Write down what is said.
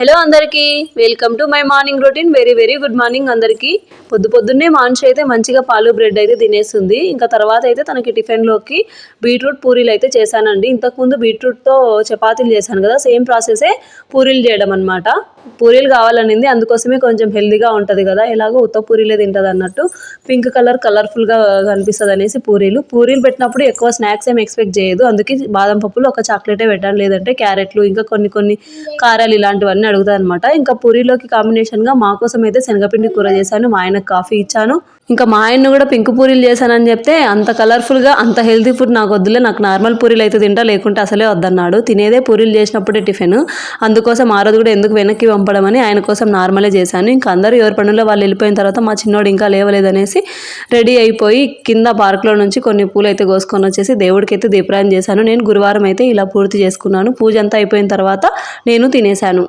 Hello అందరికీ, welcome to my morning routine. Very very good morning అందరికీ. పొద్దున్నే మాన్షి అయితే మంచిగా పాలు బ్రెడ్ అయితే తినేస్తుంది. ఇంకా తర్వాత అయితే తనకి టిఫిన్లోకి బీట్రూట్ పూరీలు అయితే చేశానండి. ఇంతకుముందు బీట్రూట్తో చపాతీలు చేశాను కదా, సేమ్ ప్రాసెసే పూరీలు చేయడం అనమాట. పూరీలు కావాలనింది, అందుకోసమే కొంచెం హెల్దీగా ఉంటుంది కదా, ఎలాగో ఉత్త పూరీలే తింటుంది అన్నట్టు పింక్ కలర్ఫుల్గా కనిపిస్తుంది అనేసి పూరీలు పెట్టినప్పుడు ఎక్కువ స్నాక్స్ ఏమి ఎక్స్పెక్ట్ చేయదు. అందుకే బాదం పప్పులు ఒక చాక్లెటే పెట్టాను, లేదంటే క్యారెట్లు ఇంకా కొన్ని కారాలు ఇలాంటివన్నీ అడుగుతాయి అనమాట. ఇంకా పూరీలోకి కాంబినేషన్గా మా కోసం అయితే శనగపిండి కూర చేశాను, మా ఆయనకు కాఫీ ఇచ్చాను. ఇంకా మా ఆయన్ను కూడా పింక్ పూరీలు చేశానని చెప్తే అంత కలర్ఫుల్గా అంత హెల్తీ ఫుడ్ నాకు వద్దులే, నాకు నార్మల్ పూరీలు అయితే తింటా, లేకుంటే అసలే వద్దన్నాడు. తినేదే పూరీలు చేసినప్పుడే టిఫిన్, అందుకోసం ఆ రోజు కూడా ఎందుకు వెనక్కి పంపడం అని ఆయన కోసం నార్మలే చేశాను. ఇంకా అందరూ ఎవరి పనుల్లో వాళ్ళు వెళ్ళిపోయిన తర్వాత మా చిన్నోడు ఇంకా లేవలేదనేసి రెడీ అయిపోయి కింద పార్క్లో నుంచి కొన్ని పూలు అయితే కోసుకొని వచ్చేసి దేవుడికి అయితే దీపారాయణ చేశాను. నేను గురువారం అయితే ఇలా పూర్తి చేసుకున్నాను. పూజ అంతా అయిపోయిన తర్వాత నేను తినేశాను.